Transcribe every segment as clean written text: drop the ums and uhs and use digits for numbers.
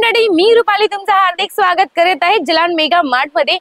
मंडळी, मी रुपाली तुमचं हार्दिक स्वागत करत आहे जलान मेगा मार्ट मध्ये।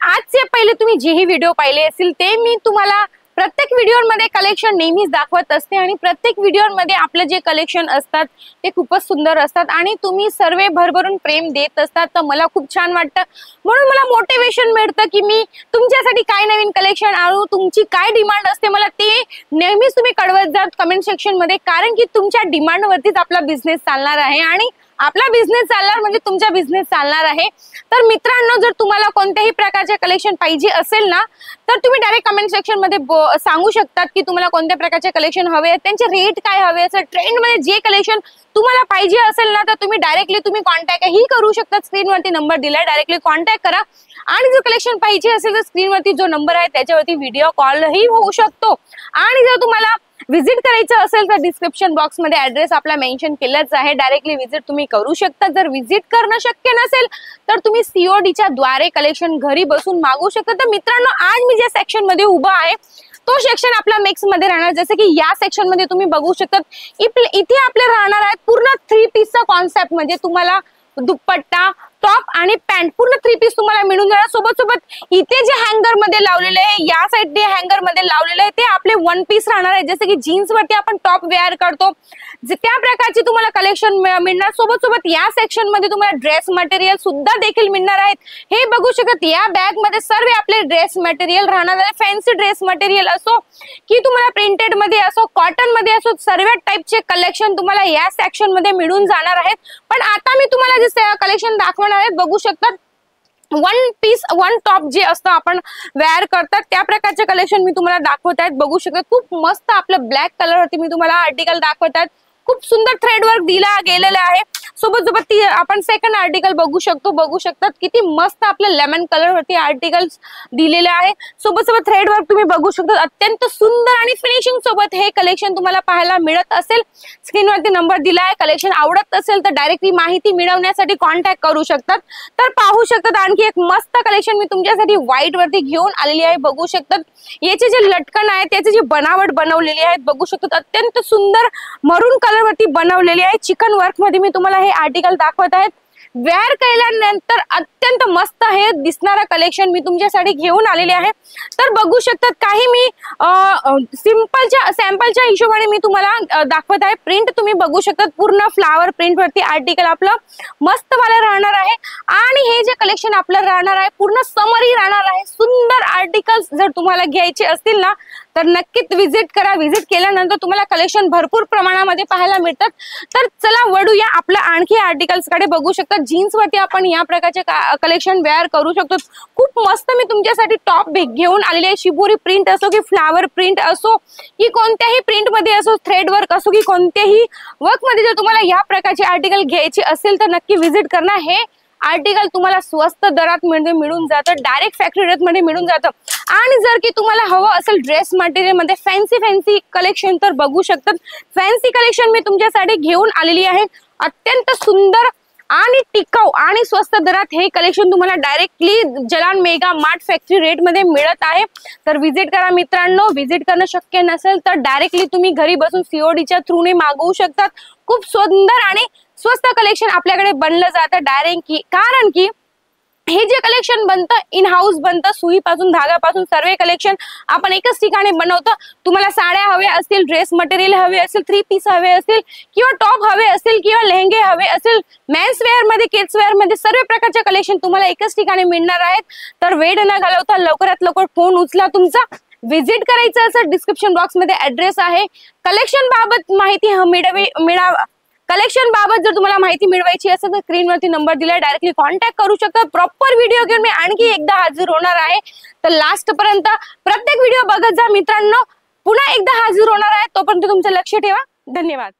आजचे पहिले तुम्ही जेही व्हिडिओ पाहिले असतील ते मी तुम्हाला प्रत्येक व्हिडिओमध्ये कलेक्शन नेहमीच दाखवत असते आणि प्रत्येक व्हिडिओमध्ये आपले जे कलेक्शन असतात ते खूपच सुंदर असतात आणि तुम्ही सर्व भरभरून प्रेम देत असतात, तर मला खूप छान वाटतं। म्हणून मला मोटिवेशन मिळतं की मी तुमच्यासाठी काय नवीन कलेक्शन आणू, तुमची काय डिमांड असते मला ते नेहमीच तुम्ही कळवत जा कमेंट सेक्शन मध्ये, कारण की तुमच्या डिमांडवरतीच आपला बिझनेस चालणार आहे आणि आपला बिझनेस चालणार म्हणजे तुमचा बिझनेस चालणार आहे। तर मित्रांनो, जर तुम्हाला कोणत्याही प्रकारचे कलेक्शन पाहिजे असेल ना, तर तुम्ही डायरेक्ट कमेंट सेक्शन मध्ये सांगू शकतात की तुम्हाला कोणत्या प्रकारचे कलेक्शन हवे आहेत, त्यांचे रेट काय हवे असेल, ट्रेंड मध्ये जे कलेक्शन तुम्हाला पाहिजे असेल ना, तर तुम्ही डायरेक्टली तुम्ही कॉन्टॅक्ट ही करू शकता। स्क्रीनवरती नंबर दिलाय, डायरेक्टली कॉन्टॅक्ट करा आणि जर कलेक्शन पाहिजे असेल तर स्क्रीनवरती जो नंबर आहे त्याच्यावरती व्हिडिओ कॉल ही होऊ शकतो। आणि जर तुम्हाला विजिट करायचं असेल तर डिस्क्रिप्शन बॉक्स मध्ये ऍड्रेस आपला मेन्शन केलाच आहे, डायरेक्टली विजिट तुम्ही करू शकता। जर विजिट करणं शक्य नसेल तर तुम्ही सीओडीच्या द्वारे कलेक्शन घरी बसून मागवू शकता। तर मित्रांनो, आज मी ज्या सेक्शन मध्ये उभा आहे तो सेक्शन आपला मिक्स मध्ये राहणार। जसे की या सेक्शन मध्ये तुम्ही बघू शकता इथे आपले राहणार आहेत पूर्ण 3 पीसचा कॉन्सेप्ट, म्हणजे तुम्हाला दुपट्टा, टॉप आणि पॅन्ट पूर्ण 3 पीस तुम्हाला मिळून जाणार। सोबत सोबत इथे जे हँगर मध्ये लावलेले आहे, या साइड हँगर मध्ये लावलेले आहे ते आपले 1 पीस राहणार आहे। जसे की जीन्स वरती आपण टॉप वेअर करतो त्या प्रकारची तुम्हाला कलेक्शन मिळणार। सोबत सोबत या सेक्शन मध्ये तुम्हाला ड्रेस मटेरियल सुद्धा देखील मिळणार आहेत। हे बघू शकत या बॅग मध्ये सर्व आपले ड्रेस मटेरियल राहणार आहे। फॅन्सी ड्रेस मटेरियल असो की तुम्हाला प्रिंटेड मध्ये असो, कॉटन मध्ये असो, सर्व टाइपचे कलेक्शन तुम्हाला या सेक्शन मध्ये मिळून जाणार आहेत। पण आता मी तुम्हाला जे कलेक्शन दाखवणार आहे बघू शकता 1 पीस 1 टॉप जे असतं आपण वेअर करतात त्या प्रकारचे कलेक्शन मी तुम्हाला दाखवत आहे। बघू शकता खूप मस्त आपलं ब्लॅक कलर वरती मी तुम्हाला आर्टिकल दाखवत आहे। खूप सुंदर थ्रेड वर्क दिला गेलेला आहे। सोबत सोबत आपण सेकंड आर्टिकल बघू शकतात किती मस्त आपलं लेमन कलर वरती आर्टिकल्स दिलेले आहे। सोबत सोबत थ्रेड वर्क तुम्ही बघू शकता, अत्यंत सुंदर आणि फिनिशिंग सोबत हे कलेक्शन तुम्हाला पाहायला मिळत असेल। स्क्रीनवरती नंबर दिला आहे, कलेक्शन आवडत असेल तर डायरेक्टली माहिती मिळवण्यासाठी कॉन्टॅक्ट करू शकतात। तर पाहू शकतात आणखी एक मस्त कलेक्शन मी तुमच्यासाठी व्हाईट वरती घेऊन आलेली आहे। बघू शकतात याचे जे लटकन आहे त्याची जी बनावट बनवलेली आहे बघू शकतात, अत्यंत सुंदर मरून कलर वरती बनवलेली आहे। चिकन वर्क मध्ये मी तुम्हाला हे आर्टिकल दाखवत आहे। वेअर केल्यानंतर अत्यंत मस्त हे दिसणारा कलेक्शन मी तुमच्यासाठी घेऊन आलेले आहे। तर बघू शकतात काही मी सॅम्पलच्या हिशोबाने मी तुम्हाला दाखवत आहे। प्रिंट तुम्ही बघू शकतात पूर्ण फ्लावर प्रिंट वरती आर्टिकल आपलं मस्त वाला राहणार आहे आणि हे जे कलेक्शन आपलं राहणार आहे पूर्ण समरी राहणार आहे। सुंदर आर्टिकल्स जर तुम्हाला घ्यायचे असतील ना तर नक्कीच विजिट करा। विजिट केल्यानंतर तुम्हाला कलेक्शन भरपूर प्रमाणामध्ये पाहायला मिळतात। तर चला वळूया आपल्या आणखी आर्टिकल्स कडे। बघू शकता जीन्स वरती आपण या प्रकारचे कलेक्शन वेअर करू शकतो। खूप मस्त मी तुमच्यासाठी टॉप घेऊन आलेले आहे। शिबोरी प्रिंट असो की फ्लावर प्रिंट असो की कोणत्याही प्रिंट मध्ये असो, थ्रेड वर्क असो की कोणत्याही वर्क मध्ये जर तुम्हाला या प्रकारचे आर्टिकल घ्यायचे असेल तर नक्की विजिट करणं। हे आर्टिकल तुम्हाला स्वस्त दरात मिळून जातं, डायरेक्ट फॅक्टरी रेट मध्ये मिळून जातं। आणि जर की तुम्हाला हवं असेल ड्रेस मटेरियल मध्ये फॅन्सी कलेक्शन तर बघू शकतात फॅन्सी कलेक्शन मी तुमच्यासाठी घेऊन आलेली आहे। अत्यंत सुंदर आणि टिकाऊ आणि स्वस्त दरात हे कलेक्शन तुम्हाला directly Jalan mega mart factory rate मध्ये मिळत आहे। तर विजिट करा मित्रांनो। विजिट करणं शक्य नसेल तर डायरेक्टली तुम्ही घरी बसून सीओडीच्या थ्रूने मागवू शकतात। खूप सुंदर आणि स्वस्त कलेक्शन आपल्याकडे बनलं जातं डायरेक्ट, कारण की हे जे कलेक्शन बनतं इन हाऊस बनतं, सुईपासून धागापासून सर्व कलेक्शन आपण एकच ठिकाणी बनवतो। तुम्हाला साड्या हवे असतील, ड्रेस मटेरियल हवे असेल, 3 पीस हवे असतील किंवा टॉप हवे असतील किंवा लेहंगे हवे असेल, मेन्स वेअर मध्ये, किड्स वेअर मध्ये सर्व प्रकारचे कलेक्शन तुम्हाला एकच ठिकाणी मिळणार आहेत। तर वेळ न घालवता लवकरात लवकर फोन उचला तुमचा। विजिट करायचं असेल डिस्क्रिप्शन बॉक्स मध्ये ऍड्रेस आहे। कलेक्शन बाबत माहिती कलेक्शन बाबत जर तुम्हाला माहिती मिळवायची असेल तर स्क्रीनवरती नंबर दिलाय, डायरेक्टली कॉन्टॅक्ट करू शकता। प्रॉपर व्हिडिओ घेऊन मी आणखी एकदा हजर होणार आहे। तर लास्ट पर्यंत प्रत्येक व्हिडिओ बघत जा मित्रांनो। पुन्हा एकदा हजर होणार आहे, तोपर्यंत तुमचं लक्ष ठेवा। धन्यवाद।